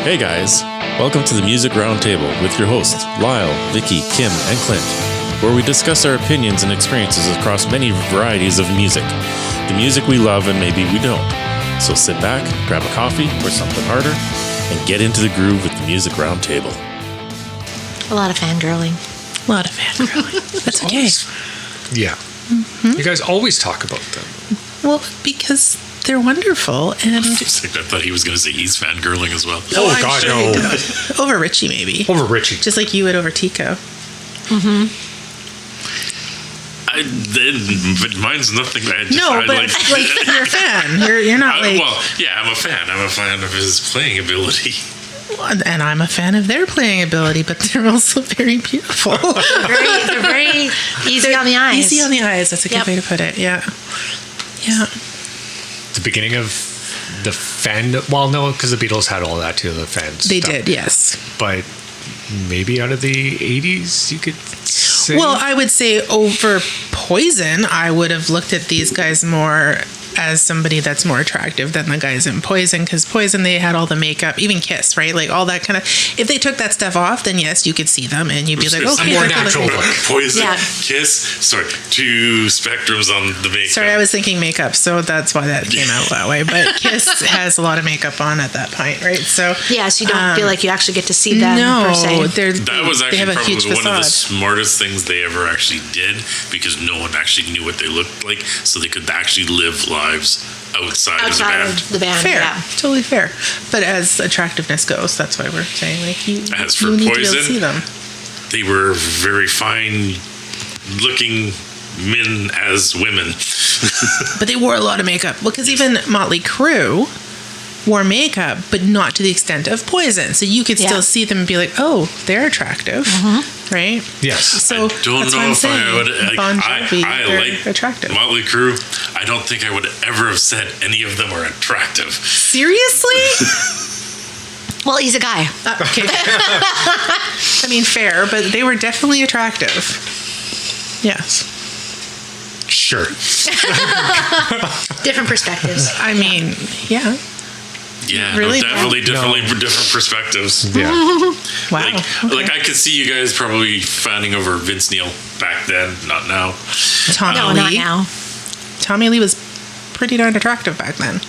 Hey guys, welcome to the Music Roundtable with your hosts, Lyle, Vicky, Kim, and Clint, where we discuss our opinions and experiences across many varieties of music. The music we love and maybe we don't. So sit back, grab a coffee or something harder, and get into the groove with the Music Roundtable. A lot of fangirling. A lot of fangirling. That's okay. Yeah. Mm-hmm. You guys always talk about them. Well, because they're wonderful, and I thought he was going to say he's fangirling as well. Oh, God, sure no. he does. Over Richie, maybe. Over Richie. Just like you would over Tico. Mm-hmm. But mine's nothing. But you're a fan. You're not like... Well, yeah, I'm a fan. I'm a fan of his playing ability. And I'm a fan of their playing ability, but they're also very beautiful. They're very easy on the eyes. Easy on the eyes. That's a good way to put it. Yeah. Yeah. The beginning of the fan... Well, no, because the Beatles had all that too, the fans. They did, yes. But maybe out of the 80s, you could say... Well, I would say over Poison, I would have looked at these guys more as somebody that's more attractive than the guys in Poison, because Poison, they had all the makeup, even Kiss, right? Like all that kind of... If they took that stuff off, then yes, you could see them and you'd be like, okay, more natural look. Poison, Kiss, sorry, two spectrums on the makeup. Sorry, I was thinking makeup, so that's why that came out that way. But Kiss has a lot of makeup on at that point, right? So yes, you don't feel like you actually get to see them per se. That was actually probably one of the facade. smartest things they ever actually did, because no one actually knew what they looked like, so they could actually live lives outside of the band. Fair, yeah. totally fair. But as attractiveness goes, that's why we're saying like you. As for you need Poison, to be able to see them. They were very fine-looking men as women. But they wore a lot of makeup. Well, because even Motley Crue wore makeup, but not to the extent of Poison. So you could still see them and be like, oh, they're attractive, right? Yes. So I don't know if I would. Bon Jovi, I like attractive. Motley Crue. I don't think I would ever have said any of them are attractive. Seriously? Well, he's a guy. Okay. I mean, fair, but they were definitely attractive. Yes. Sure. Different perspectives. I mean, yeah. Yeah, Really? definitely different perspectives. Yeah. Wow. Like I could see you guys probably fanning over Vince Neil back then, not now. Tommy No, Lee. not now. Tommy Lee was pretty darn attractive back then.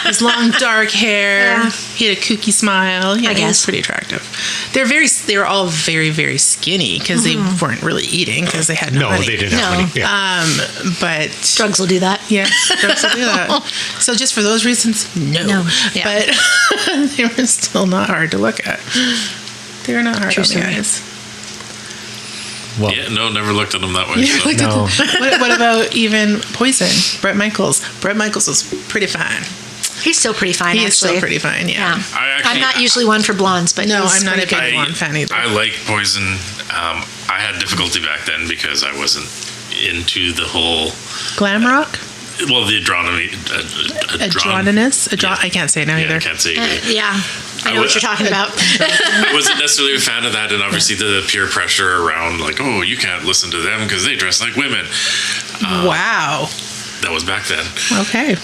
His long dark hair. Yeah. He had a kooky smile. Yeah, I he was guess. pretty attractive. They were all very, very skinny because they weren't really eating because they had no money. They didn't have money. Yeah. But Drugs will do that. yeah, drugs will do that. So just for those reasons, no. Yeah. But they were still not hard to look at. They were not hard True on the story. eyes. Well, Yeah, no, never looked at them that way. Yeah, So. no. What about even Poison? Brett Michaels. Brett Michaels was pretty fine. He's still pretty fine, He is actually. still pretty fine, yeah. I'm not usually one for blondes, but No, he's I'm not a pretty big good. blonde fan either. I like Poison. I had difficulty back then because I wasn't into the whole, Glam rock? well, the adrenaline. Adroninus? I can't say it now Yeah, either. I can't say it either. Yeah, I know what you're talking about. I wasn't necessarily a fan of that, and obviously the peer pressure around, like, oh, you can't listen to them because they dress like women. Wow. That was back then. Okay.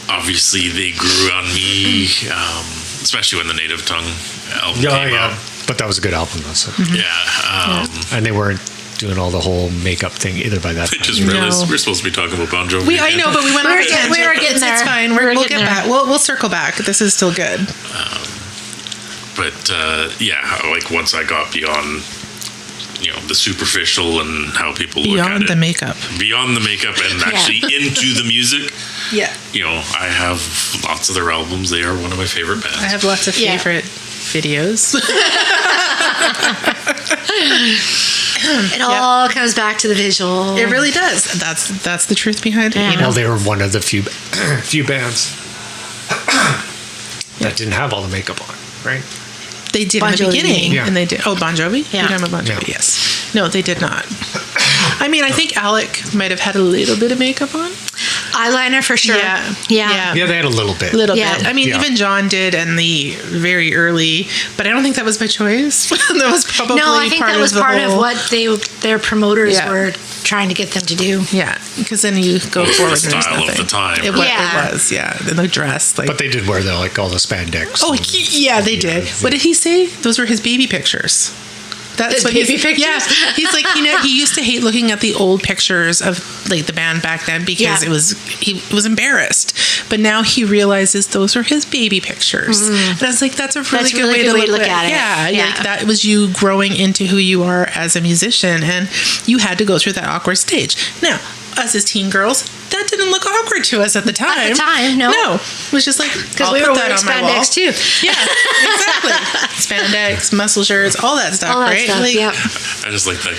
Obviously, they grew on me, especially when the Native Tongue album came out. But that was a good album, though. So. Yeah. And they weren't doing all the whole makeup thing either by that I time. just realized we're supposed to be talking about Bon Jovi. I know, but we went off a tangent. we were getting It's there. fine. We were We'll getting get there. back. We'll circle back. This is still good. But yeah, like once I got beyond, the superficial and how people look at Beyond it, the makeup. beyond the makeup, and actually into the music. Yeah. I have lots of their albums. They are one of my favorite bands. I have lots of favorite videos. It all comes back to the visual. It really does. That's the truth behind it. Yeah. Well, they were one of the few bands that didn't have all the makeup on, right? They did Bon in the Jovi, beginning, yeah. and they did. Oh, Bon Jovi? Yeah. You're talking about Bon Jovi, Yeah. yes. No, they did not. I mean, I think Alec might have had a little bit of makeup on. eyeliner for sure. Yeah. Yeah. Yeah, they had a little bit. Little Yeah. bit. I mean, Yeah. even John did in the very early, but I don't think that was by choice. That was probably No, I think part that was of the part whole, of what their promoters Yeah. were trying to get them to do. Yeah, because then you go Well, forward the and there's style of nothing. the time, It, right? Yeah. it was, yeah. And the dress, like. But they did wear all the spandex. Oh, yeah, they did. What did he say? Those were his baby pictures. That's His what baby he's, pictures? Yeah, he's like, he used to hate looking at the old pictures of like the band back then because Yeah. he was embarrassed. But now he realizes those are his baby pictures, and I was like, that's a really good way to look at it. Yeah, like that was you growing into who you are as a musician, and you had to go through that awkward stage. Now, us as teen girls, that didn't look awkward to us at the time. At the time, no. it was just like Because we were wearing spandex too. Yeah, exactly. Spandex, muscle shirts, all that stuff, All that right? stuff, Like, yeah. I just like that.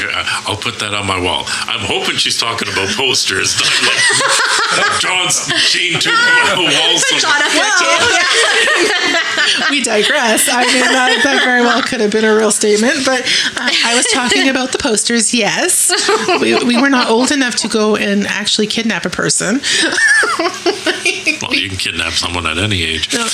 I'll put that on my wall. I'm hoping she's talking about posters, not like John's chained to a wall somewhere. we digress. I mean, that very well could have been a real statement, but I was talking about the posters. Yes, we were not old enough to go and actually kidnap a person. Well, you can kidnap someone at any age. No,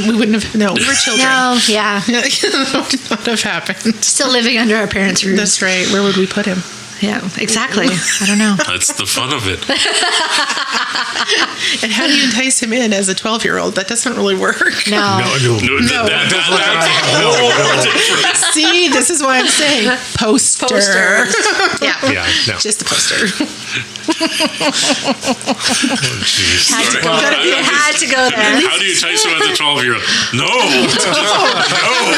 we wouldn't have. No, we were children. No, yeah. That would not have happened. Still living under our parents' roofs. That's right. Where would we put him? Yeah, exactly. I don't know. That's the fun of it. And how do you entice him in as a 12-year-old? That doesn't really work. No. No, that's a whole different. See, this is why I'm saying poster. Posters. Yeah. Yeah, no. Just the poster. Jeez. Had to Sorry. go there. You had to go there. How do you entice someone as a 12-year-old? No.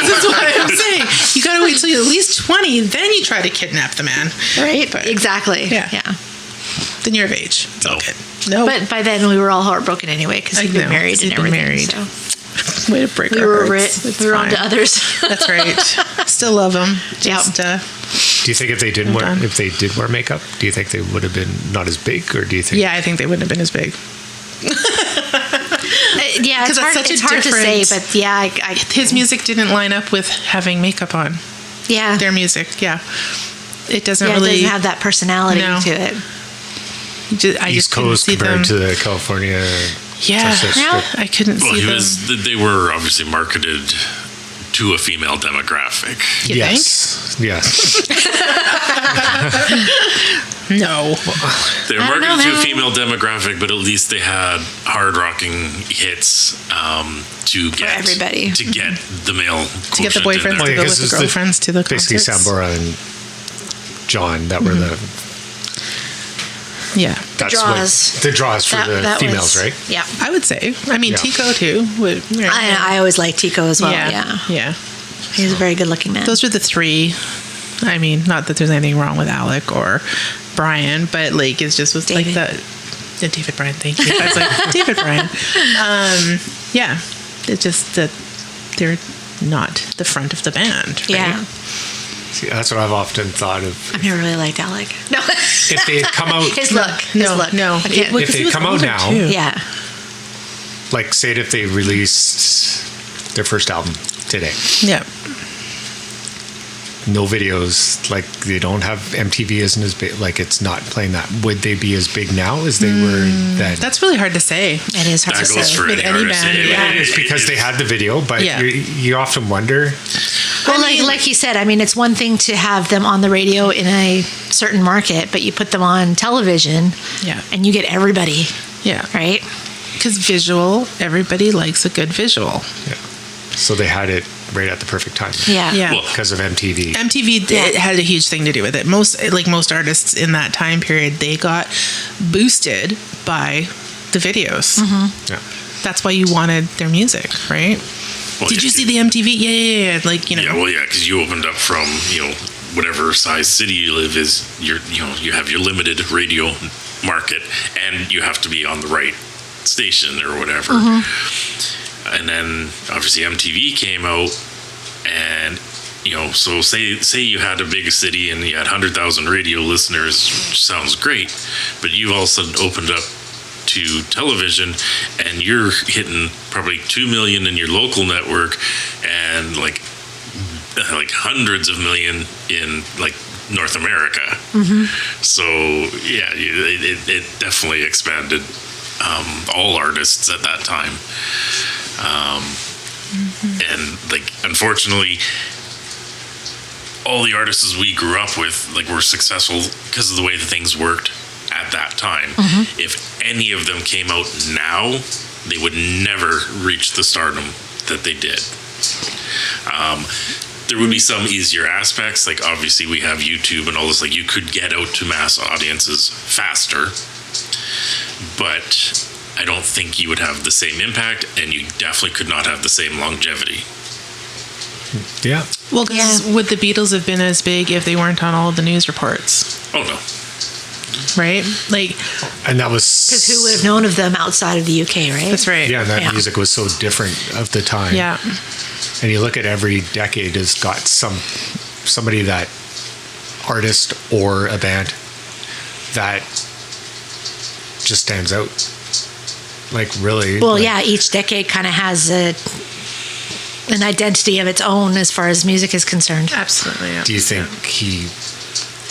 That's what I'm saying. You got to wait till you're at least 20, then you try to kidnap the man. Right? But Exactly. Yeah. Yeah. then you're of age. It's all No. good. No. But by then we were all heartbroken anyway because I we'd been know, married 'cause and you'd been everything. married. So way to break we our were hearts. It's we were on to fine. others. That's right. Still love them. Just, Do you think if they did wear makeup, do you think they would have been not as big, or do you think? yeah, I think they wouldn't have been as big. Yeah, 'Cause that's such a it's hard to say, different- but yeah, His music didn't line up with having makeup on. yeah, Their music, yeah. It doesn't yeah, it really doesn't have that personality No. to it. I East just couldn't Coast see compared them. to the California. Yeah, Texas. Yeah. I couldn't Well, see them. they were obviously marketed to a female demographic. You Yes. Yes. No. They were I don't know, marketed to a man. female demographic, but at least they had hard rocking hits to get everybody. to get the male To get the quotient in boyfriends there. to yeah, go 'cause with the it's girlfriends to the Basically, concerts. Sambora and John that were the Yeah, the draws for the females, right? Yeah, I would say. I mean, Yeah. Tico too. Would, I always liked Tico as well. Yeah, yeah. he was a very good looking man. Those were the three. I mean, not that there's anything wrong with Alec or Brian, but like it just was David. like that. Yeah, David Bryan, thank you. I was like David Bryan. Yeah, it's just that they're not the front of the band. Right? Yeah, See, that's what I've often thought of. I've never really liked Alec. No, If they had come out, his look. His look. no. I can't- If they come out now- yeah, like, say if they released their first album today, Yeah. no videos, like they don't have MTV isn't as big, like it's not playing that. Would they be as big now as they were then? That's really hard to say. it is hard That to goes say. for With any any artist. band, yeah. It's because they had the video, but Yeah. you often wonder. Well, like you said, I mean, it's one thing to have them on the radio in a certain market, but you put them on television, Yeah. and you get everybody, Yeah. right? Because visual, everybody likes a good visual. Yeah. So they had it right at the perfect time. Yeah, Yeah. Well, Because of MTV. MTV had a huge thing to do with it. Most artists in that time period, they got boosted by the videos. Yeah. That's why you wanted their music, right? well, Did you yeah, see the MTV? Yeah. Like, you know. Yeah, well, yeah, because you opened up from whatever size city you live is. You have your limited radio market, and you have to be on the right station or whatever. And then obviously MTV came out, and so say you had a big city and you had 100,000 radio listeners, which sounds great, but you've all of a sudden opened up to television, and you're hitting probably 2 million in your local network, and like hundreds of million in like North America. So yeah, it definitely expanded all artists at that time. And like, unfortunately, all the artists we grew up with, like, were successful because of the way that things worked at that time. If any of them came out now, they would never reach the stardom that they did. There would be some easier aspects, like obviously we have YouTube and all this, like you could get out to mass audiences faster, but I don't think you would have the same impact, and you definitely could not have the same longevity. Yeah. Well, because would the Beatles have been as big if they weren't on all of the news reports? Oh no. Right? Like, And that was Because who would have known of them outside of the UK, right? that's right. Yeah, and that Yeah. music was so different of the time. Yeah. And you look at every decade has got somebody, that artist or a band that just stands out. Like, really. Well, like, yeah, each decade kind of has an identity of its own as far as music is concerned. Absolutely. Yeah. Do you think he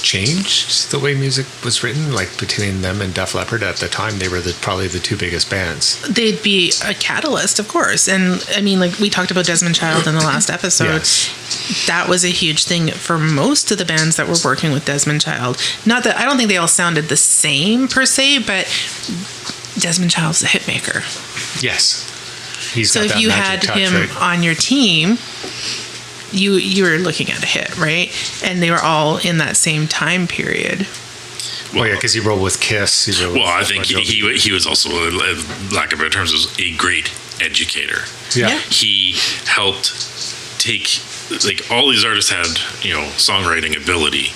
changed the way music was written? Like, between them and Def Leppard at the time, they were probably the two biggest bands. They'd be a catalyst, of course. And I mean, like we talked about Desmond Child in the last episode. Yes. That was a huge thing for most of the bands that were working with Desmond Child. Not that I don't think they all sounded the same per se, but Desmond Child's a hit maker. Yes. He's So got if that you magic had touch, him right? on your team, you were looking at a hit, right? And they were all in that same time period. Well, yeah, because he rolled with Kiss. He rolled Well, I with think Bon Jovi. he was also, lack of better terms, was a great educator. Yeah. He helped take, like, all these artists had, songwriting ability,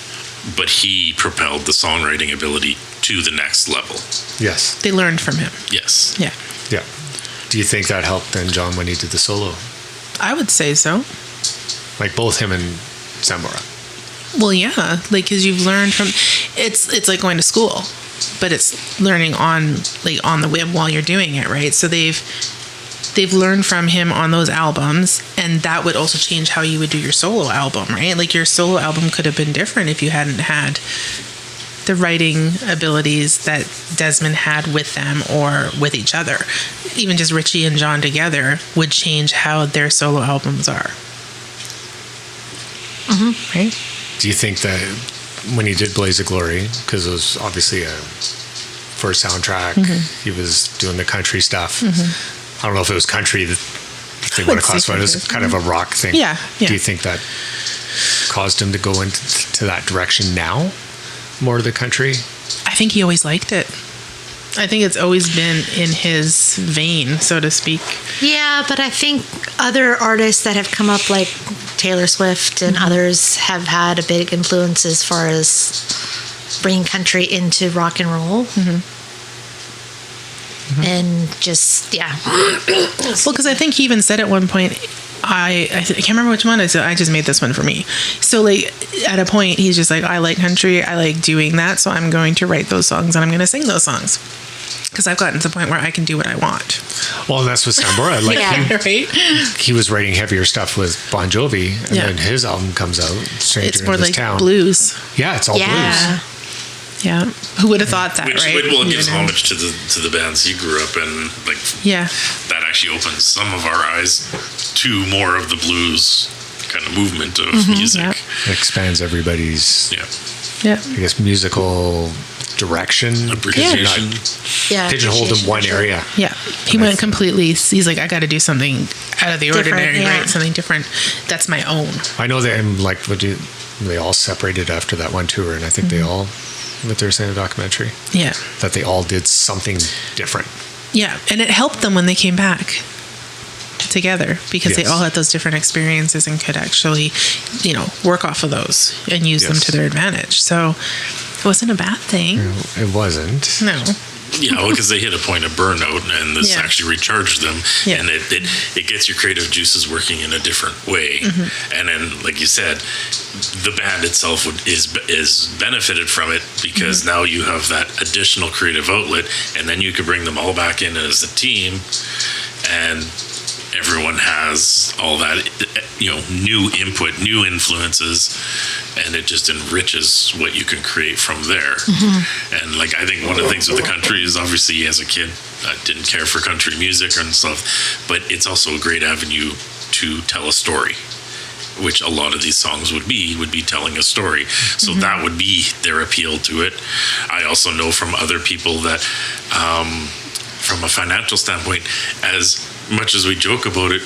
but he propelled the songwriting ability to the next level. Yes. They learned from him. Yes. Yeah. Yeah. Do you think that helped then, John, when he did the solo? I would say so. Like, both him and Sambora. Well, yeah, like because you've learned from it's like going to school, but it's learning on the whim while you're doing it, right? So they've learned from him on those albums, and that would also change how you would do your solo album, right? Like your solo album could have been different if you hadn't had the writing abilities that Desmond had with them or with each other. Even just Richie and John together would change how their solo albums are. Right? Do you think that when he did Blaze of Glory, because it was obviously for a soundtrack, he was doing the country stuff. I don't know if it was country that they want to classify it as kind of a rock thing. Yeah. Do you think that caused him to go into that direction now? More of the country? I think he always liked it. I think it's always been in his vein, so to speak. Yeah, but I think other artists that have come up, like Taylor Swift and others, have had a big influence as far as bringing country into rock and roll. And just, yeah. Well, because I think he even said at one point, I can't remember which one. I said, I just made this one for me. So, like, at a point, he's just like, I like country. I like doing that. So I'm going to write those songs and I'm going to sing those songs. Because I've gotten to the point where I can do what I want. Well, and that's with Sambora. Like, Yeah. Right? he was writing heavier stuff with Bon Jovi, and Yeah. then his album comes out, Stranger It's in more This like Town. blues. Yeah, it's all Yeah. blues. Yeah. Who would have thought that, Which right? it gives You know? homage to the bands you grew up in. Like, Yeah. that actually opens some of our eyes to more of the blues kind of movement of music. yeah. It expands everybody's, Yeah. Yeah. I guess, musical direction. Appreciation. Yeah. Pigeonholed in one area. Yeah. He went completely, he's like, I got to do something out of the Different, ordinary, yeah. right? Something different. That's my own. I know that, and like, they all separated after that one tour, and I think they all, what they're saying in the documentary, Yeah. that they all did something different. Yeah. And it helped them when they came back together because they Yes. all had those different experiences and could actually, work off of those and use them Yes. to their advantage. So it wasn't a bad thing. It wasn't. No. Yeah, well, because they hit a point of burnout, and this Yeah. actually recharged them, Yeah. and it gets your creative juices working in a different way. And then, like you said, the band itself is benefited from it because now you have that additional creative outlet, and then you could bring them all back in as a team, and everyone has all that, new input, new influences, and it just enriches what you can create from there. And like, I think one of the things with the country is, obviously as a kid, I didn't care for country music and stuff, but it's also a great avenue to tell a story, which a lot of these songs would be telling a story. So that would be their appeal to it. I also know from other people that, from a financial standpoint, as much as we joke about it,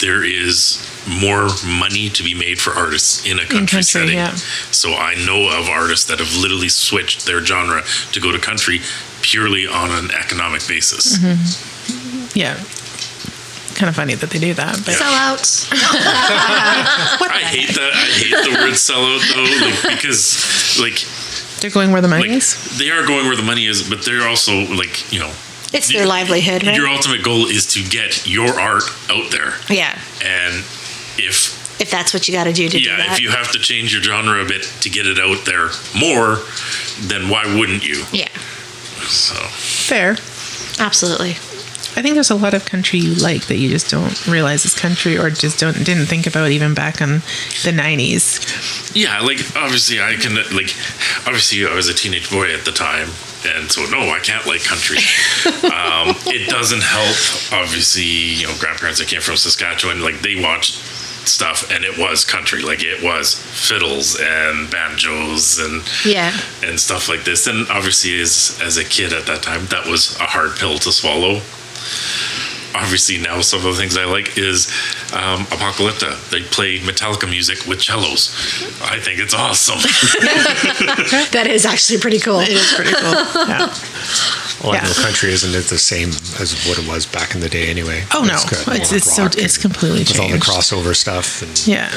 there is more money to be made for artists in a country setting. Yeah. So I know of artists that have literally switched their genre to go to country purely on an economic basis. Yeah. Kind of funny that they do that, but Sellouts. I hate that. I hate the word sellout though, like, because like they're going where the money like, is. they are going where the money is, but they're also like, It's their livelihood, right? your ultimate goal is to get your art out there. Yeah. And if that's what you got to do to do that. if you have to change your genre a bit to get it out there more, then why wouldn't you? Yeah. So Fair. Absolutely. I think there's a lot of country you like that you just don't realize is country, or just didn't think about even back in the 90s. yeah, like obviously I was a teenage boy at the time, and so no, I can't like country. It doesn't help, obviously, grandparents that came from Saskatchewan, like they watched stuff and it was country, like it was fiddles and banjos and stuff like this. And obviously as a kid at that time, that was a hard pill to swallow. Obviously now some of the things I like is Apocalypta. They play Metallica music with cellos. I think it's awesome. That is actually pretty cool. It is pretty cool. Yeah. Well, Yeah. the country isn't it the same as what it was back in the day anyway? Oh no, got more rock it's and completely with all the changed. crossover stuff. And, Yeah,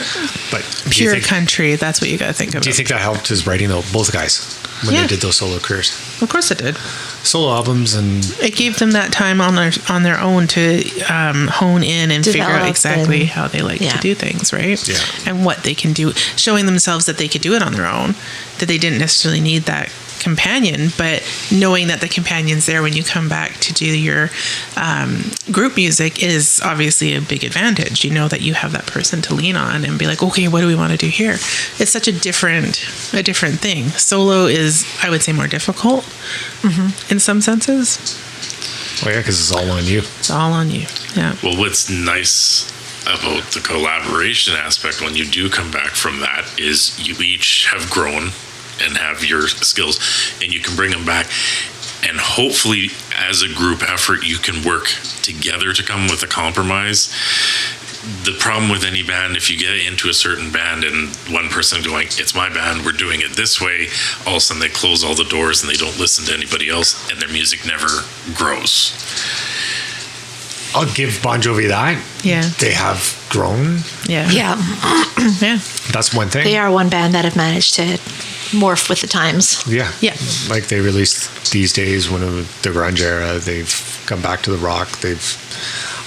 but pure country. That's what you got to think of. do you think that helped his writing though? Both guys when Yeah. they did those solo careers, Of course it did. solo albums, and It gave them that time on their own to hone in and figure out Develop exactly and- how they like yeah. to do things, right? Yeah. And what they can do, showing themselves that they could do it on their own, that they didn't necessarily need that companion, but knowing that the companion's there when you come back to do your group music is obviously a big advantage. You know that you have that person to lean on and be like, okay, what do we want to do here? It's such a different thing. Solo is, I would say, more difficult in some senses. well, yeah, because it's all on you. It's all on you. Yeah. Well, what's nice about the collaboration aspect when you do come back from that is you each have grown and have your skills, and you can bring them back, and hopefully as a group effort you can work together to come with a compromise. The problem with any band, if you get into a certain band and one person going, it's my band, we're doing it this way, all of a sudden they close all the doors and they don't listen to anybody else, and their music never grows. I'll give Bon Jovi that. Yeah. They have grown. Yeah. Yeah. Yeah. That's one thing. They are one band that have managed to morph with the times. Yeah. Yeah. Like they released These Days when it was the grunge era. They've come back to the rock.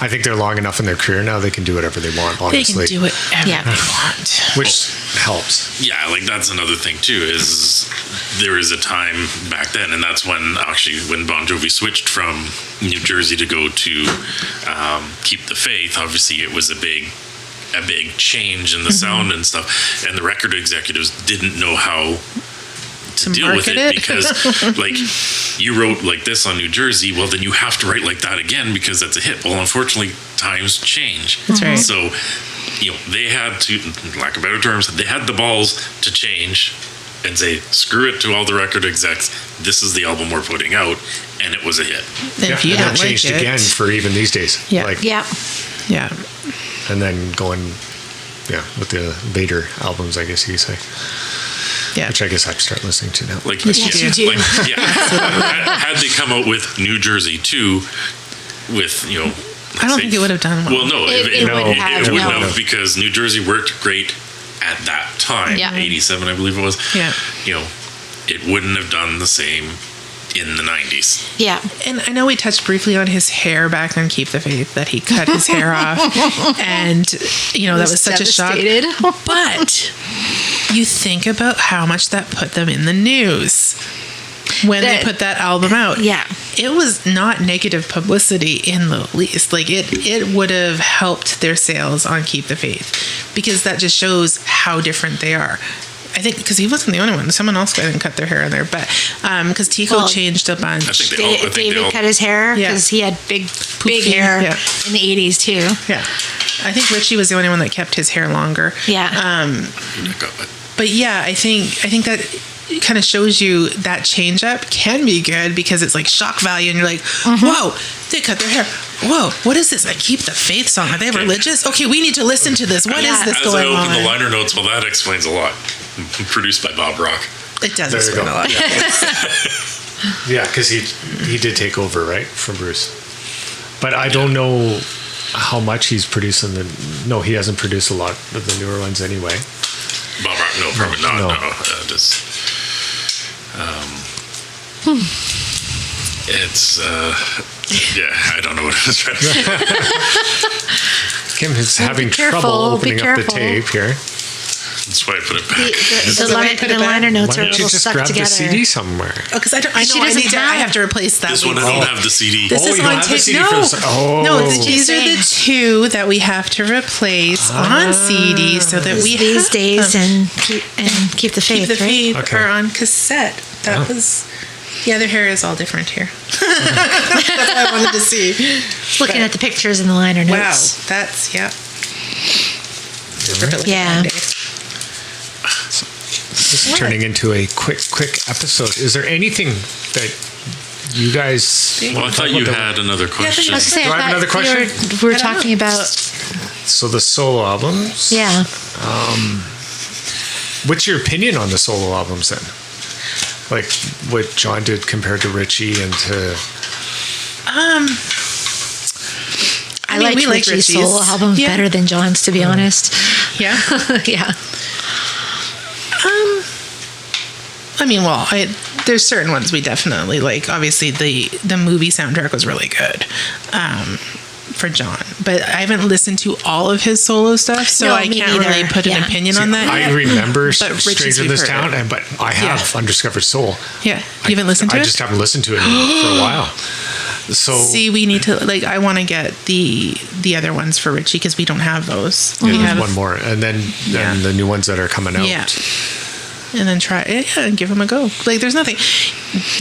I think they're long enough in their career now they can do whatever they want, They honestly. can do whatever Yeah. they want. Which helps. Yeah, like that's another thing too, is there is a time back then, and that's when Bon Jovi switched from New Jersey to go to Keep the Faith. Obviously it was a big change in the sound and stuff, and the record executives didn't know how to deal with market it it. because like you wrote like this on New Jersey, well then you have to write like that again because that's a hit. Well, unfortunately times change. That's right. So they had to, lack of better terms, they had the balls to change and say, screw it to all the record execs, this is the album we're putting out, and it was a hit. And if you and don't that like changed it, again for even these days. Yeah. Like, Yeah. yeah. And then going, with the later albums, I guess you could say. Yeah. Which I guess I'd start listening to now. Like, Yes, you do. like, had they come out with New Jersey too, with I don't think it would have done well. Well, no, It wouldn't have, it wouldn't no. have, because New Jersey worked great at that time. Yeah. 87, I believe it was. Yeah. It wouldn't have done the same in the 90s. Yeah. And I know we touched briefly on his hair back on Keep the Faith, that he cut his hair off. And, that was such a shock. Devastated. But you think about how much that put them in the news. when they put that album out. Yeah. It was not negative publicity in the least. Like it would have helped their sales on Keep the Faith, because that just shows how different they are. I think because he wasn't the only one. Someone else I think cut their hair in there, but because Tico changed a bunch. I think David cut his hair because he had big hair in the 80s too. Yeah, I think Richie was the only one that kept his hair longer. Yeah. But yeah, I think that it kind of shows you that change up can be good, because it's like shock value, and you're like, whoa, they cut their hair. Whoa, what is this? I Keep the Faith song. Are they religious? Okay, we need to listen to this. What is this As going I open on? the liner notes, well, that explains a lot. Produced by Bob Rock. It does There you explain go. a lot. Yeah, because he did take over, right, from Bruce. But I don't know how much he's producing No, he hasn't produced a lot of the newer ones anyway. Bob Rock, no, probably not. No. Just, it's, I don't know what I was trying to say. Kim is having careful, trouble opening be up the careful. tape here. That's why I put it back. The liner notes Why are a don't you little just stuck grab together. the CD somewhere? Oh, because I She know doesn't I have to replace that. This one I don't have the CD. This is you don't on have the tape. CD No, for this. Oh. no, these are the two that we have to replace on CD, so that we These have days them. and keep the faith, Keep the right? Faith Okay. are on cassette. That was. The other hair is all different here. That's what I wanted to see. Looking at the pictures in the liner Wow, notes. that's Yeah. This is turning into a quick episode. Is there anything that you guys? Well, I thought you had another question. I was gonna say, Do I have another question? We were talking about, So the solo albums. yeah. What's your opinion on the solo albums then? Like what John did compared to Richie and to. I mean, like we like Richie's Richie's. solo albums Yeah. better than John's, to be honest. Yeah. Yeah. I mean, well, there's certain ones we definitely like. Obviously, the movie soundtrack was really good for John, but I haven't listened to all of his solo stuff, so No, I me can't really neither. put an Yeah. opinion on that. I yet. remember Richie's Stranger in we've This heard Town, it. but I have Undiscovered Soul. Yeah, you haven't listened to I it. just haven't listened to it for a while. So See, we need to I want to get the other ones for Richie, because we don't have those. yeah, We there's have one more, and then the new ones that are coming out. Yeah. And then try it, and give him a go. Like, there's nothing,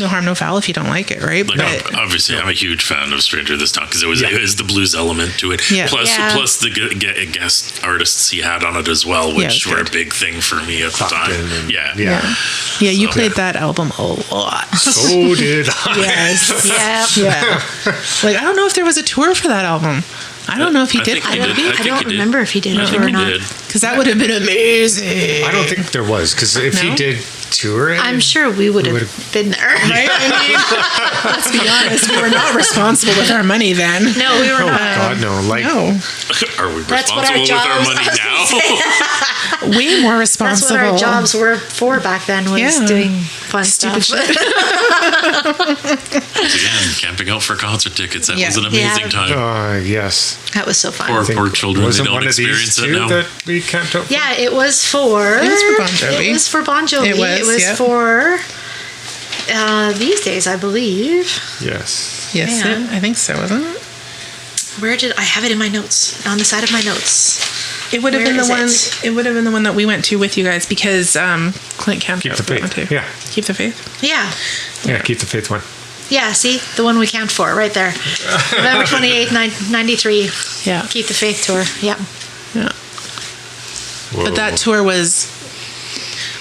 no harm, no foul if you don't like it, right? Like, obviously, I'm a huge fan of Stranger This Time, because it was the blues element to it. Yeah. Plus the guest artists he had on it as well, which were a good. big thing for me at the time. and- Yeah. Yeah. Yeah, you played that album a lot. So did I. Yes. Yeah. Yeah. Like, I don't know if there was a tour for that album. I don't know if he I did. think he I don't, did. I I think don't he did. remember if he did I it think or he not. did. Because that would have been amazing. I don't think there was, because if he No? did tour it, I'm sure we would have been there. Right? I mean, let's be honest, we were not responsible with our money then. No, we were oh not. God, no! Like No. Are we That's what our responsible with our jobs- money I was now? Way more That's responsible. what our jobs were for back then, was Yeah. doing fun Stupid stuff. shit. Again, camping out for concert tickets. That Yeah. was an amazing Yeah. time. yes. That was so fun. Poor, I think- poor children. They wasn't don't one of these experience it two now. that we camped out for? Yeah, it was for. It was for Bon Jovi. It was for Bon Jovi. It was, yeah. for these days, I believe. Yes. Yes, Yeah. I think so, wasn't it? Where did I have it in my notes? On the side of my notes. It would have Where been the is one. it? It would have been the one that we went to with you guys, because Clint camped Keep out the for that Faith. one too. Yeah. Keep the Faith. Yeah. Yeah, Keep the Faith one. Yeah, see? The one we camped for, right there. November 28th, 93. Yeah. Keep the Faith tour. Yeah. Yeah. Whoa. But that tour was.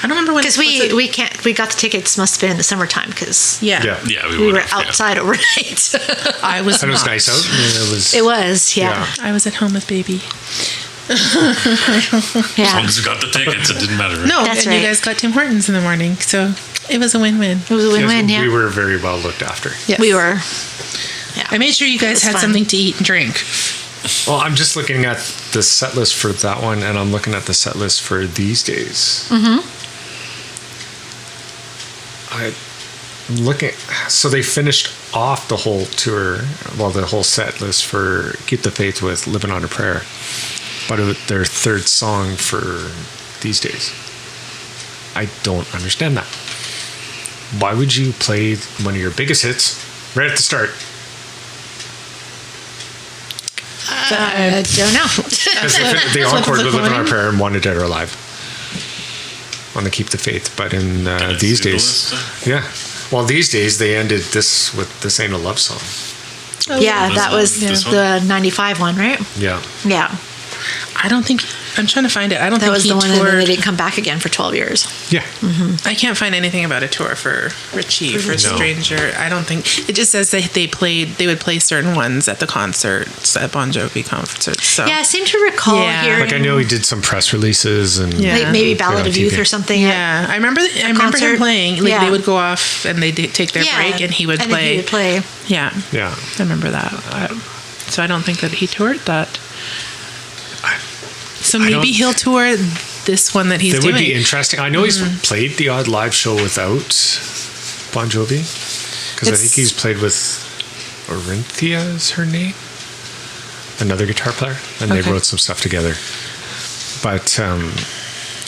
I don't remember when. Because we got the tickets, must have been in the summertime, because Yeah. Yeah. Yeah, we would were have, yeah. outside overnight. I was. And it was not. nice out. It was. It was, yeah. I was at home with baby. As long Yeah. as you got the tickets, it didn't matter. Right? No, That's and you right. guys got Tim Hortons in the morning, so it was a win-win. It was a win-win, Yes, yeah. We were very well looked after. Yes. We were. Yeah. I made sure you It guys was had fun. something to eat and drink. Well, I'm just looking at the set list for that one, and I'm looking at the set list for these days. Mm-hmm. I'm looking. So they finished off the whole tour, well, the whole set list for Keep the Faith with "Living on a Prayer," but their third song for these days. I don't understand that. why would you play one of your biggest hits right at the start? I don't know. Because the encore would live in our prayer and Wanted Dead or Alive. Want to keep the faith, but in these days, yeah. Well, these days they ended this with "This Ain't a Love Song." Yeah, that was This one? the 95 one, right? Yeah, Yeah. I don't think, I'm trying to find it. I don't That think was he the one that toured. they didn't come back again for 12 years. yeah. I can't find anything about a tour for Richie, for No. Stranger. I don't think, it just says that they would play certain ones at the concerts, at Bon Jovi concerts. So Yeah, I seem to recall Yeah. hearing Like I know he did some press releases and Yeah. like maybe Ballad on of Youth TV. or something. yeah, I remember him concert. playing. Like Yeah. they would go off and they'd take their Yeah. break and he would And play. He would play. Yeah, yeah. I remember that. So I don't think that he toured that. So I maybe don't- he'll tour this one that he's That doing. would be interesting. I know he's played the odd live show without Bon Jovi because I think It's- he's played with Orinthia is her name, another guitar player, and they Okay. wrote some stuff together. But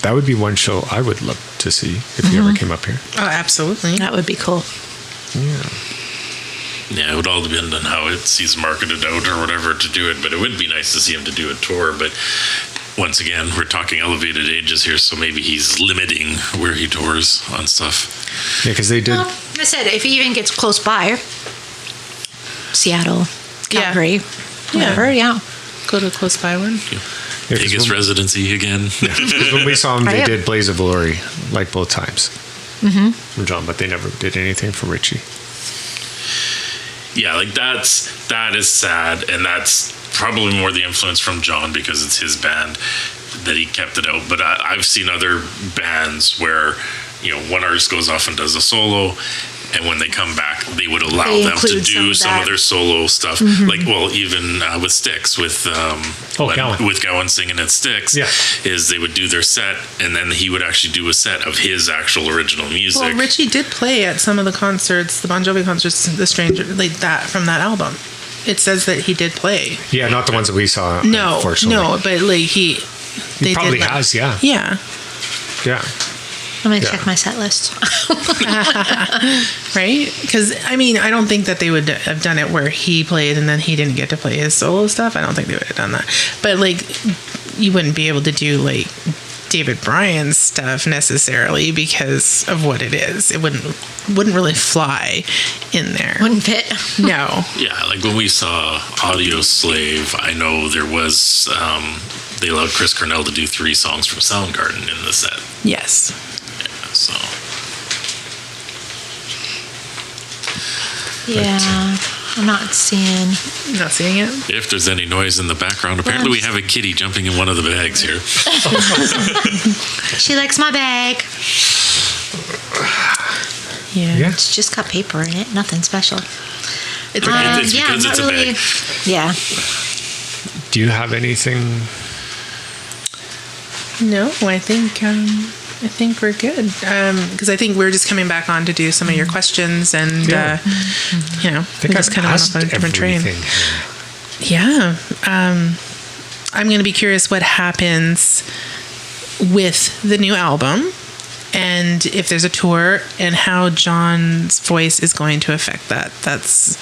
that would be one show I would love to see if he ever came up here. Oh, absolutely. That would be cool. Yeah. Yeah, it would all depend on how he's marketed out or whatever to do it, but it would be nice to see him to do a tour. But once again, we're talking elevated ages here, so maybe he's limiting where he tours on stuff. Yeah, because they did. Well, like I said, if he even gets close by, Seattle, Yeah. Calgary, whatever, yeah. Go to a close by one. yeah, 'cause Vegas when, residency again. when we saw him, they Right. did Blaze of Glory like both times from John, but they never did anything for Richie. Yeah, like that is sad, and that's probably more the influence from John because it's his band that he kept it out. But I've seen other bands where one artist goes off and does a solo, and when they come back, they would allow They them to include some do of some of that. their solo stuff. Like, well, even with Styx, with Gowan. with Gowan singing at Styx, Yeah. is they would do their set, and then he would actually do a set of his actual original music. Well, Richie did play at some of the concerts, the Bon Jovi concerts, The Stranger, like that from that album. It says that he did play. Yeah, not the ones that we saw. No, unfortunately. no, but like He probably did, has. Yeah, Yeah, yeah. I'm going to Yeah. check my set list. right? Because I mean, I don't think that they would have done it where he played and then he didn't get to play his solo stuff. I don't think they would have done that. But like, you wouldn't be able to do like David Bryan's stuff necessarily because of what it is. It wouldn't really fly in there. Wouldn't fit. No. Yeah, like when we saw Audio Slave, I know there was they allowed Chris Cornell to do 3 songs from Soundgarden in the set. Yes. So Yeah. I'm not seeing. Not seeing it. if there's any noise in the background, apparently we have a kitty jumping in one of the bags here. She likes my bag. Yeah. Yeah. It's just got paper in it. Nothing special. It's It's okay. because I'm it's not a really- bag. Yeah. Do you have anything? No, I think we're good. Because I think we're just coming back on to do some of your questions and, Yeah. I think just I've kind of went asked off on a different train. everything. Yeah. I'm going to be curious what happens with the new album and if there's a tour and how John's voice is going to affect that. That's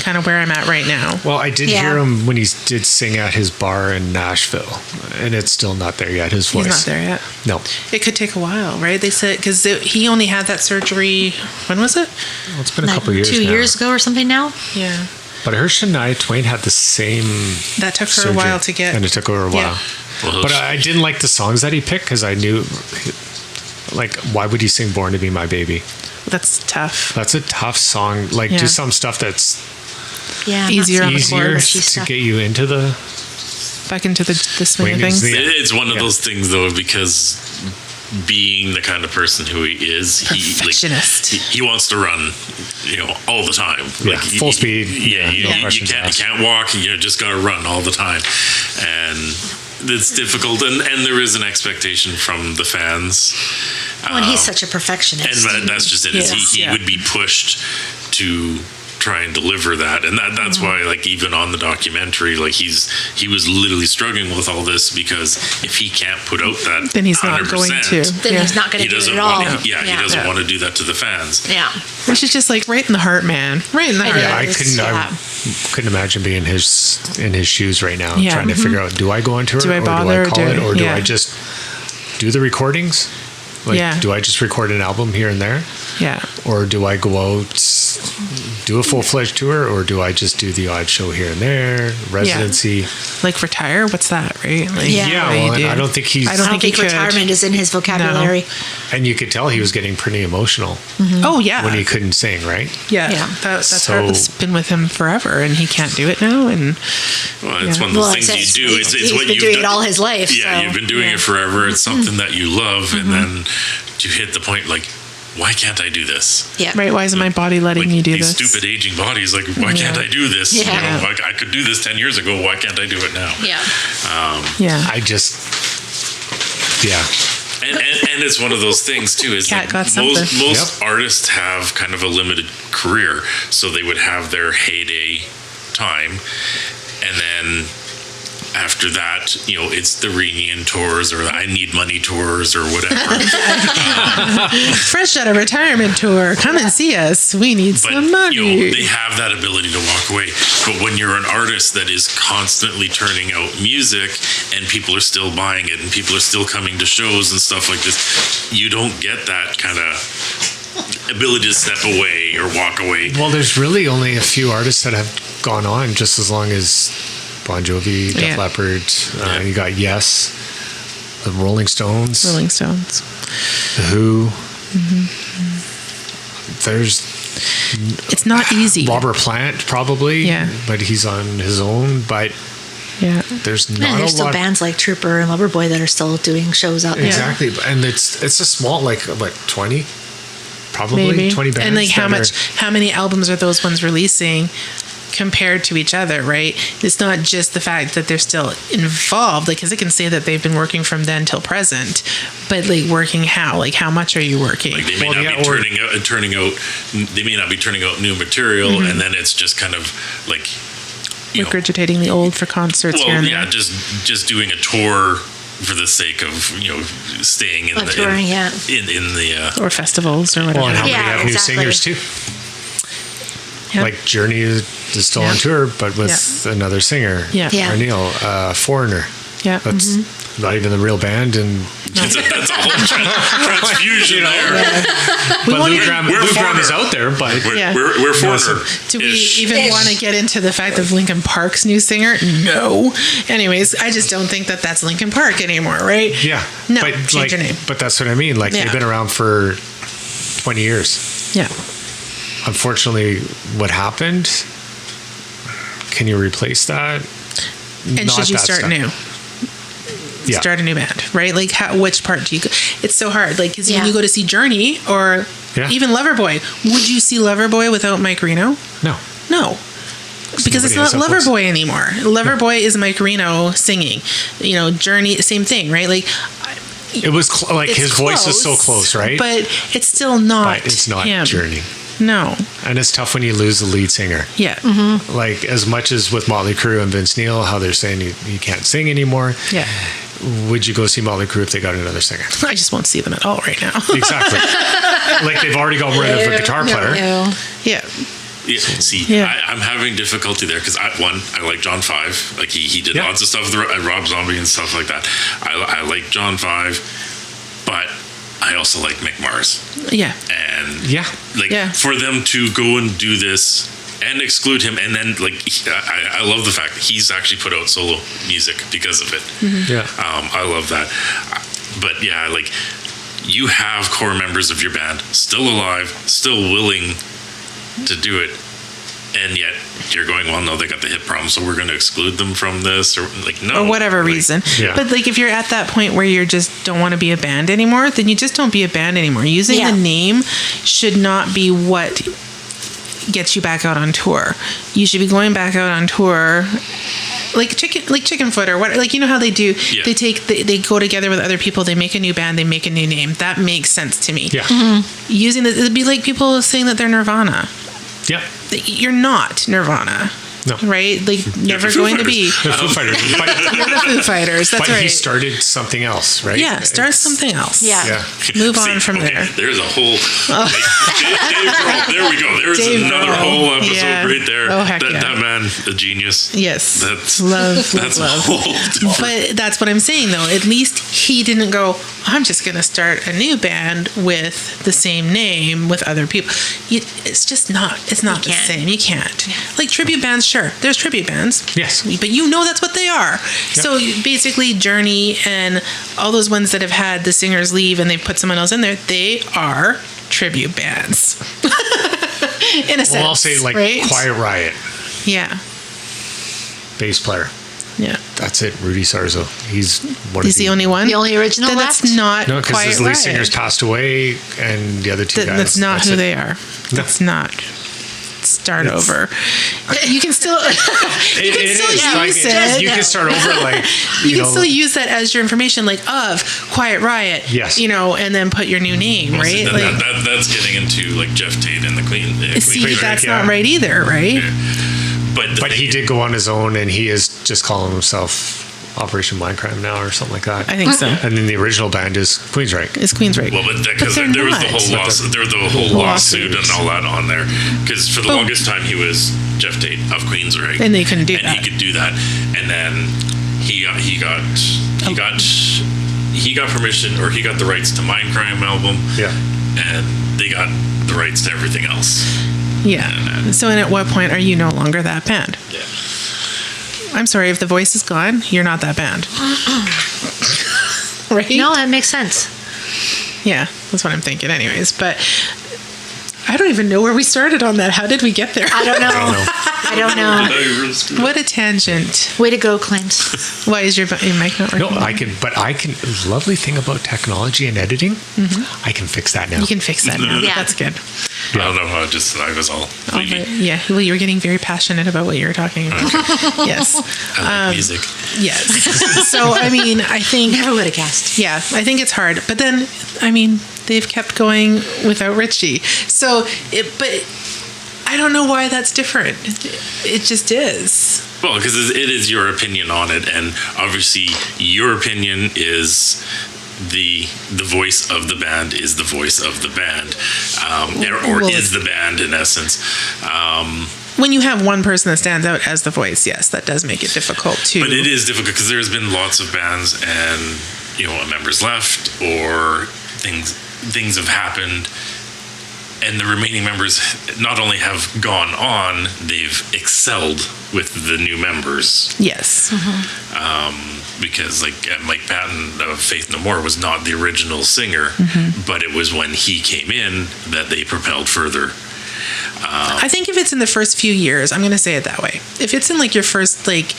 kind of where I'm at right now. Well, I did Yeah. hear him when he did sing at his bar in Nashville, and it's still not there yet. His voice. He's not there yet. No, It could take a while, right? They said, because he only had that surgery, when was it? well, it's been a Like couple years 2 now. years ago or something now. Yeah. But I heard Shania Twain had the same. That took her surgery, a while to get. and it took her a while. Well, But I didn't like the songs that he picked because I knew, like, why would he sing "Born to Be My Baby"? That's tough. That's a tough song. Like, Yeah. do some stuff that's Yeah. I'm Easier not on the seeing easier Richie to stuff. get you into the. Back into the swing of Swing is things. the- It's one of Yeah. those things, though, because being the kind of person who he is, Perfectionist. he wants to run, all the time. Yeah, full speed. Yeah, Yeah, no you questions can't asked. walk. You just got to run all the time, and it's difficult. And there is an expectation from the fans. Well, and he's such a perfectionist. And that's just it. Is Yes, he yeah. would be pushed to try and deliver that. And that's why, like, even on the documentary, like, he was literally struggling with all this, because if he can't put out that, then he's not going to. Then he's not going to do it at all. He doesn't want to do that to the fans. Yeah. Which is just like right in the heart, man. Right in the heart. It I is, couldn't imagine being in his shoes right now, Yeah. trying to figure out, do I go on tour, Do I or bother, do I call it, or do yeah. I just do the recordings? Like, Yeah. do I just record an album here and there? Yeah. Or do I go out, do a full-fledged tour, or do I just do the odd show here and there, residency? Like retire? What's that, right? Like, Yeah. what do you Well, do? I don't think he's... I I don't don't think think he could. retirement is in his vocabulary. And you could tell he was getting pretty emotional Oh, yeah. when he couldn't sing, right? Yeah. Yeah. That's So- hard. It's been with him forever, and he can't do it now. And Well, it's Yeah. one of those things you do. It's he's what been you've doing done it all his life. Yeah, so, you've been doing it forever. It's something that you love, and then you hit the point like, why can't I do this? Yeah. right, why isn't my body letting Like me do these this? stupid aging bodies, like, why can't Yeah. I do this? Yeah. You know, like, I could do this 10 years ago. Why can't I do it now? Yeah. Yeah. I just... Yeah. And it's one of those things too. Is Cat like got something. most artists have kind of a limited career, so they would have their heyday time, and then after that, you know, it's the reunion tours or I need money tours or whatever. Fresh out of retirement tour. Come and see us. We need But some money. you know, they have that ability to walk away. But when you're an artist that is constantly turning out music and people are still buying it and people are still coming to shows and stuff like this, you don't get that kind of ability to step away or walk away. Well, there's really only a few artists that have gone on just as long as Bon Jovi, Def Yeah. Leppard. You got Yes, the Rolling Stones, Rolling Stones. The Who. There's It's not easy. Robert Plant, probably. Yeah. But he's on his own. But Yeah. there's not And a there's still lot. bands like Trooper and Loverboy that are still doing shows out there. Exactly, and it's a small, like, what, 20, probably Maybe 20 bands. and like that how many albums are those ones releasing compared to each other, right? It's not just the fact that they're still involved, like, because it can say that they've been working from then till present, but like working how, like how much are you working? Like they may Well, not yeah, be or- turning out. They may not be turning out new material, and then it's just kind of like, you know, Regurgitating the old for concerts here well, and yeah, there. just doing a tour for the sake of, you know, staying in Of the touring, yeah. in the Or festivals or whatever. Well, and how Yeah, many have exactly. new singers too? Yeah. Like Journey is still on Yeah. tour, but with another singer. Yeah. Yeah. Or Neil, Foreigner. Yeah. That's not even the real band, and that's a whole transfusion there. We but won't Lou even- Gramm, we're Lou Gramm Foreigner. is out there, but Yeah. We're foreigner. Do we even want to get into the fact of Linkin Park's new singer? No. Anyways, I just don't think that that's Linkin Park anymore, right? yeah, No, but change like, your name. but that's what I mean. Like Yeah. they've been around for 20 years. Yeah. Unfortunately, what happened? Can you replace that? And Not should you that start stuff. new? Yeah. Start a new band, right? Like, which part do you go? It's so hard. Like, because when Yeah. you go to see Journey or Yeah. even Loverboy, would you see Loverboy without Mike Reno? No. No. Because it's not nobody has that Loverboy anymore. Loverboy is Mike Reno singing. You know, Journey, same thing, right? Like, It was like it's his voice is so close, right? But it's still not. But it's not him. Journey. No. And it's tough when you lose the lead singer. Yeah. Like, as much as with Motley Crue and Vince Neil, how they're saying he can't sing anymore. Yeah. Would you go see Motley Crue if they got another singer? I just won't see them at all right now. Exactly. Like, they've already got rid of a guitar player. No. Yeah. Yeah, see, Yeah. I'm having difficulty there because I like John Five. Like he did Yeah. lots of stuff with Rob Zombie and stuff like that. I like John Five, but I also like Mick Mars. Yeah. And Yeah. like Yeah. for them to go and do this and exclude him, and then like I love the fact that he's actually put out solo music because of it. Yeah. I love that. But yeah, like you have core members of your band still alive, still willing to do it, and yet you're going, well, no, they got the hip problem, so we're going to exclude them from this, or like no, Or whatever like, reason. Yeah. But like if you're at that point where you just don't want to be a band anymore, then you just don't be a band anymore. Using Yeah. the name should not be what gets you back out on tour. You should be going back out on tour like Chicken Foot or what, like, you know how they do. Yeah. They go together with other people, they make a new band, they make a new name. That makes sense to me. Yeah. Using this, it'd be like people saying that they're Nirvana. Yeah. You're not Nirvana. No. Right? Like, never the Foo going to be. The Foo Fighters. You're the Foo Fighters. That's But right. he started something else, right? Yeah, start It's- something else. Yeah. Yeah. Move on from there. There's a whole. Dave Grohl, there we go. There's Dave another Grohl. whole episode Yeah. right there. Oh, heck that, yeah. that man, a genius. Yes. That's love. that's a whole. But that's what I'm saying, though. At least he didn't go, I'm just going to start a new band with the same name with other people. It's just not. It's not the can't. same. You can't. Like tribute bands, sure. There's tribute bands. Yes. But you know that's what they are. So basically, Journey and all those ones that have had the singers leave and they've put someone else in there, they are tribute bands. In a sense. Well, I'll say like right? Quiet Riot, Yeah. bass player. Yeah. That's it. Rudy Sarzo. He's one He's of the only one. The only original Then left? that's not No, because Quiet his lead Riot. singer's passed away, and the other two guys. That's not who it. they are. That's not. Start over. You can still. You can It still is. use Like, it. you can start over like You can know, still use that as your information, like of Quiet Riot. Yes. You know, and then put your new name, Well, see, right? that- Like, that- that's getting into like Jeff Tate and the Queen. see, Queen, that's yeah. not right either, right? But the But thing he did go on his own, and he is just calling himself Operation Mindcrime now, or something like that. I think so. And then the original band is Queensryche. It's Queensryche. Well, but because they're there was the not. whole lawsuit, there was the whole lawsuit and all that on there. Because for the longest time he was Jeff Tate of Queensryche, And they couldn't do and that. he could do that. And then he got permission, or he got the rights to Mindcrime album, Yeah. and they got the rights to everything else. Yeah. So, and at what point are you no longer that band? Yeah. I'm sorry, if the voice is gone, you're not that band. Right? No, that makes sense. Yeah, that's what I'm thinking, anyways. But I don't even know where we started on that. How did we get there? I don't know. I don't know. What a tangent. Way to go, Clint. Why is your mic not working? No, I can. Lovely thing about technology and editing, I can fix that now. You can fix that now. Yeah. That's good. I don't know how I was all All sleepy. right. Yeah. Well, you were getting very passionate about what you were talking about. Yes. I like music. Yes. So, I mean, I think, Never would have guessed. yeah, I think it's hard. But then, I mean, they've kept going without Richie. So, but I don't know why that's different. It just is. Well, because it is your opinion on it, and obviously your opinion is the voice of the band is the voice of the band, or Well, is the band in essence. When you have one person that stands out as the voice, yes, that does make it difficult too. But it is difficult because there's been lots of bands, and members left, or things have happened, and the remaining members not only have gone on, they've excelled with the new members. Yes. Because Mike Patton of Faith No More was not the original singer, but it was when he came in that they propelled further. I think if it's in the first few years, I'm going to say it that way. If it's in like your first like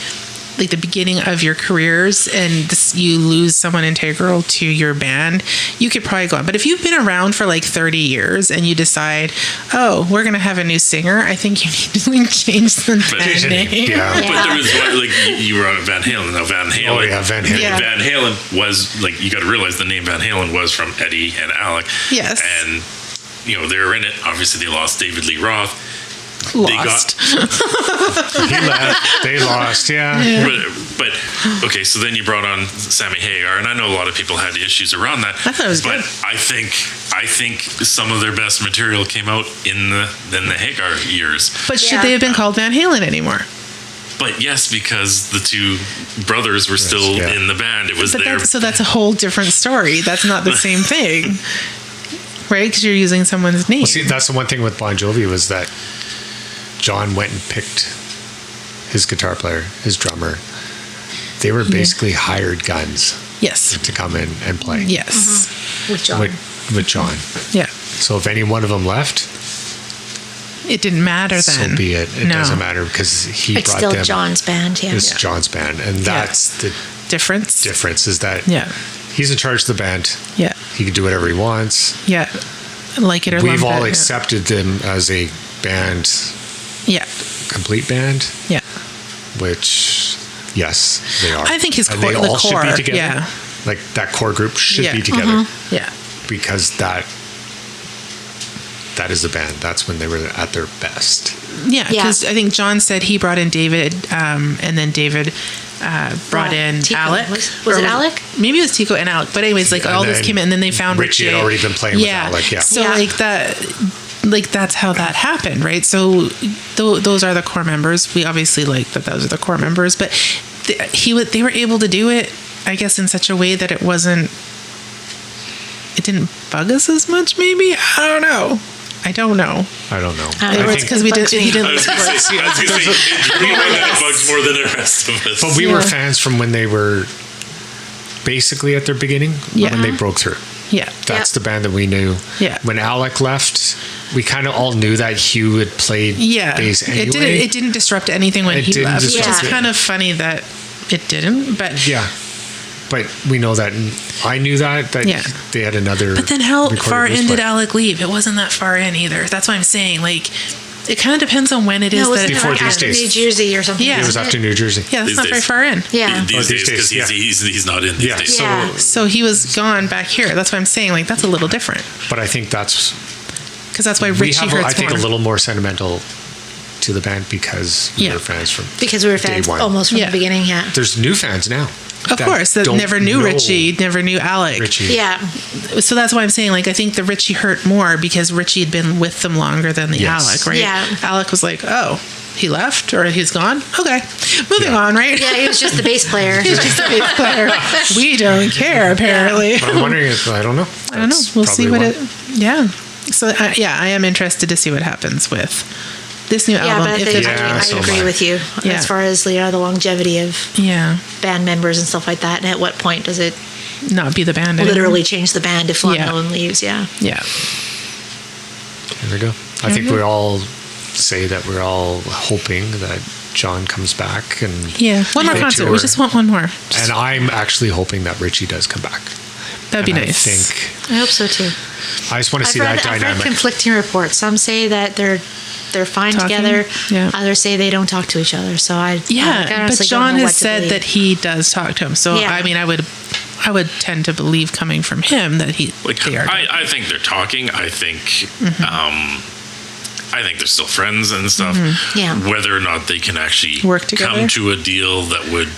the beginning of your careers and you lose someone integral to your band, you could probably go on. But if you've been around for like 30 years and you decide, oh, we're going to have a new singer, I think you need to like change the band name. Yeah. But there was you were on Van Halen. Now Van Halen. Oh, yeah, Van Halen. Yeah. Van Halen was you got to realize the name Van Halen was from Eddie and Alec. Yes. And they were in it. Obviously, they lost David Lee Roth. Lost. He left. They lost. Yeah. But okay, so then you brought on Sammy Hagar, and I know a lot of people had issues around that. I thought it was but good. I think some of their best material came out in the Hagar years. But should Yeah. they have been called Van Halen anymore? But yes, because the two brothers were still yeah. in the band. It was But their that's a whole different story. That's not the same thing. Right? Because you're using someone's name. Well, see, that's the one thing with Bon Jovi was that John went and picked his guitar player, his drummer. They were basically hired guns Yes. to come in and play Yes. With John. with John. Yeah. So if any one of them left, It didn't matter then. so be it. It No. doesn't matter because he It's brought still them. John's band, yeah. It's John's band, and that's the Difference. difference. Is that Yeah. he's in charge of the band. Yeah. He can do whatever he wants. Yeah. Like it or We've lump all it. accepted them as a band, Yeah. complete band, Yeah. which yes, they are. I think his And core, they the all core. should be together. Yeah. Like that core group should Yeah. be together Yeah. because that that is the band. That's when they were at their best. Yeah, because I think John said he brought in David, and then David brought in Tico. Alec. Was it Alec? Maybe it was Tico and Alec. But anyways, like all this came in, and then they found Richie had already been playing with Alec. Yeah. So like that. Like that's how that happened, right? So those are the core members. We obviously like that those are the core members, but they were able to do it, I guess, in such a way that it didn't bug us as much. Maybe I don't know. I don't know. It's because he didn't. I was going to say, it's me one that bugs more than the rest of us. But we were fans from when they were basically at their beginning, when they broke through. Yeah. That's the band that we knew. Yeah. When Alec left, we kind of all knew that Hugh had played bass anyway. It didn't disrupt anything when he left, which is it. kind of funny that it didn't. But yeah. But we know that. I knew that they had another. But then how far in did player. Alec leave? It wasn't that far in either. That's why I'm saying, like, it kind of depends on when it is. No, it was that before these after days. New Jersey or something. Yeah. It was after New Jersey. Yeah, that's These not very days. far in. Yeah. These days, days, because he's not in these days. Yeah. So he was gone back here. That's why I'm saying, like, that's a little different. But I think that's. Because that's why We Richie have, hurts I think, more. a little more sentimental to the band because we were fans from. Because we were fans day one. almost from the beginning, yeah. There's new fans now. Of course, that don't never knew know Richie, never knew Alec. Richie. Yeah. So that's why I'm saying, like, I think the Richie hurt more because Richie had been with them longer than the Yes. Alec, right? Yeah. Alec was like, oh, he left or he's gone? Okay. Moving on, right? Yeah, he was just the bass player. He's just a bass player. We don't care, apparently. But I'm wondering if, I don't know. I don't know. That's We'll see probably what why. it. Yeah. So I am interested to see what happens with this new Yeah, album. but I if think it- I so am agree I. with you Yeah. as far as the longevity of yeah, band members and stuff like that. And at what point does it not be the band. anymore. literally change the band if one Yeah. of them leaves? Yeah. Yeah. There we go. I think we all say that we're all hoping that John comes back and Yeah. One more They concert. tour. We just want one more. and I'm actually hoping that Richie does come back. That'd be And nice. I think I hope so too. I just want to see I've that read dynamic. conflicting reports. Some say that they're fine Talking? together. Yeah. Others say they don't talk to each other. So I Yeah, honestly but don't John know has what to said believe. that he does talk to him. So Yeah. I mean, I would tend to believe coming from him that they are. I think they're talking. I think I think they're still friends and stuff. Yeah. Whether or not they can actually Work together? come to a deal that would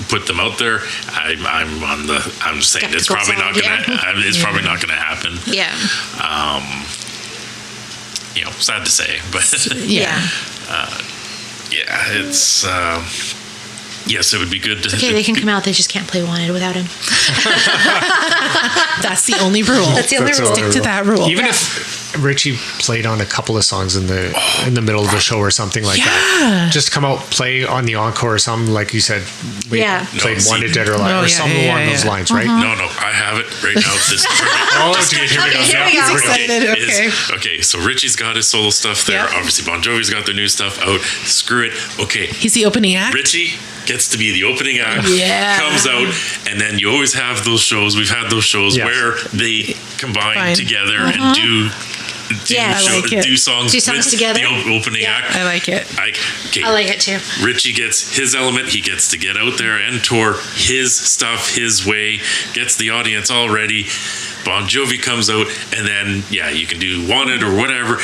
put them out there, I'm saying it's Skeptical probably not side, gonna. It's probably not gonna happen. Yeah. Sad to say, but Yeah. yeah, it's. Yes, it would be good to. Okay, they can come out. They just can't play Wanted without him. That's the only rule. That's the only That's rule. all Stick to that rule. Even if Richie played on a couple of songs in the middle of the show or something like that, just come out, play on the encore or something, like you said. We Yeah. played No, see- Wanted Dead or Alive Oh, or yeah, something yeah, along yeah, those yeah. lines, right? No, I have it right now. This Oh, okay, here we go. Here we Yeah, go. here Excited. Okay. Okay, so Richie's got his solo stuff there. Yeah. Obviously, Bon Jovi's got their new stuff out. Screw it. Okay, He's the opening act. Richie gets to be the opening act. Yeah. Comes out, and then you always have those shows. We've had those shows Yes. where they combine Fine. together and do Yeah, I like it. do songs songs with together. the opening Yeah. act. I like it. Okay. I like it too. Richie gets his element. He gets to get out there and tour his stuff his way, gets the audience all ready. Bon Jovi comes out, and then, you can do Wanted or whatever.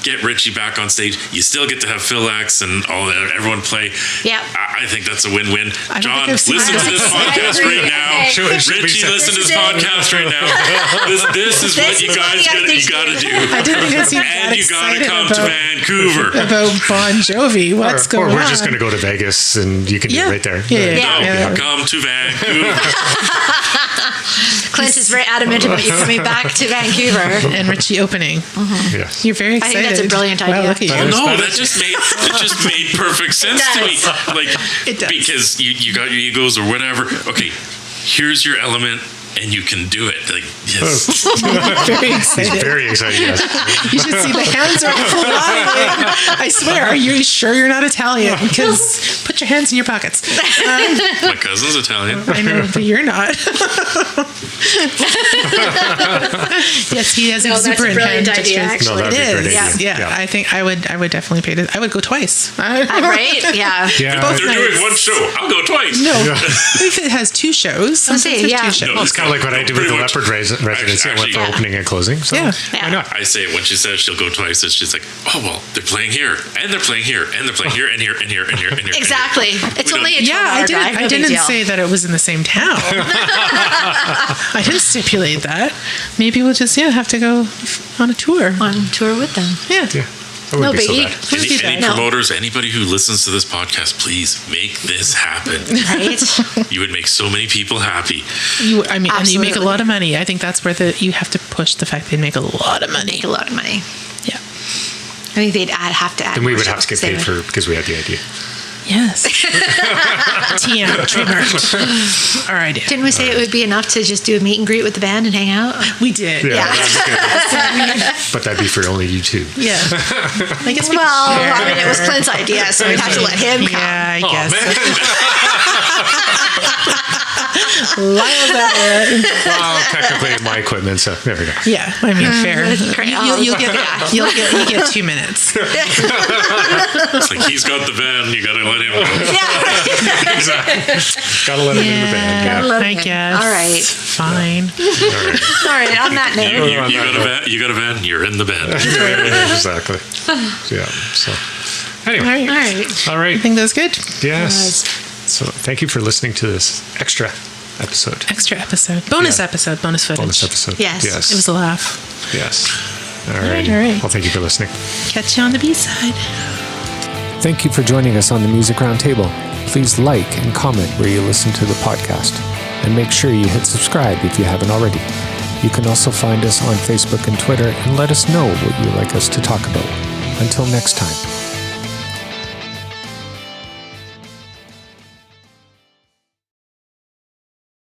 Get Richie back on stage. You still get to have Phil X and everyone play. Yeah. I think that's a win-win. I don't John, think I've seen listen that. to this I podcast agree. right now. Okay. Should we Richie, say- listen to This this is it. podcast right now. This is what you guys gotta do. I didn't think I'd see that And you gotta excited come to about, Vancouver. about Bon Jovi. What's or going on? we're just going to go to Vegas and you can do it right there. Yeah. No, Yeah. come to Vancouver. Clint is very adamant about you coming back to Vancouver. And Richie opening. Yes. You're very I excited. think that's a brilliant idea. Wow, look at you. Well, no, That that just made perfect sense to me. does. Like, It does. because you got your egos or whatever. Okay, here's your element, and you can do it. Like, yes. Very He's excited. very excited, yes. You should see the hands are flying. I swear, are you sure you're not Italian? Because put your hands in your pockets. My cousin's Italian. I know, but you're not. Yes, he has No, that's a exuberant brilliant hand idea, gestures. actually. No, that'd be a It great is. idea. Yeah, Yeah. I think I would definitely pay to. I would go twice. Right? Yeah. Yeah. Both They're nights. doing one show. I'll go twice. No, if it has two shows, I'll say, sometimes there's yeah. two shows. No, Well, it's kind kind of like what I did with the Leopard residency. I went for opening and closing. So Yeah. why not? I say when she says she'll go twice, it's just like, oh well, they're playing here, and they're playing here, and they're playing here, and here, and here, and here, and here. Exactly. It's We only a don't- 12-hour drive. I no big didn't deal. say that it was in the same town. I didn't stipulate that. Maybe we'll just have to go on a tour. On tour with them. Yeah. Yeah. That wouldn't No be so biggie. bad. Wouldn't be Any bad. promoters, anybody who listens to this podcast, please make this happen. Right? You would make so many people happy. And you make a Absolutely. lot of money. I think that's where you have to push the fact they make a lot of money. Make a lot of money. Yeah. I think they'd have to add Then we more would have to get shows. They paid would. for because we had the idea. Yes. TM, trademarked. Our idea. Didn't we say it would be enough to just do a meet and greet with the band and hang out? We did. Yeah. that was good. But that'd be for only you two. Yeah. I guess we Well, could share. I mean, it was Clint's idea, so we'd have to let him come. Yeah, I Oh, guess. man. Lyle's at it. Well, technically my equipment, so there we go. Yeah, I mean, fair. Great. You'll get 2 minutes. It's like he's got the van, you gotta let him go. Yeah. Exactly. Gotta let him in the band. Yeah. Love I it. guess. All right. Fine. All right. On that You, note, you got a van, you're in the band. Exactly. Yeah. So anyway. All right. all right. All right. I think that's good. Yes. So thank you for listening to this extra episode. Extra episode. Bonus Yeah. episode. Bonus footage. Bonus episode. Yes. Yes. It was a laugh. Yes. All right. All right. Well, thank you for listening. Catch you on the B-side. Thank you for joining us on the Music Roundtable. Please like and comment where you listen to the podcast. And make sure you hit subscribe if you haven't already. You can also find us on Facebook and Twitter and let us know what you'd like us to talk about. Until next time.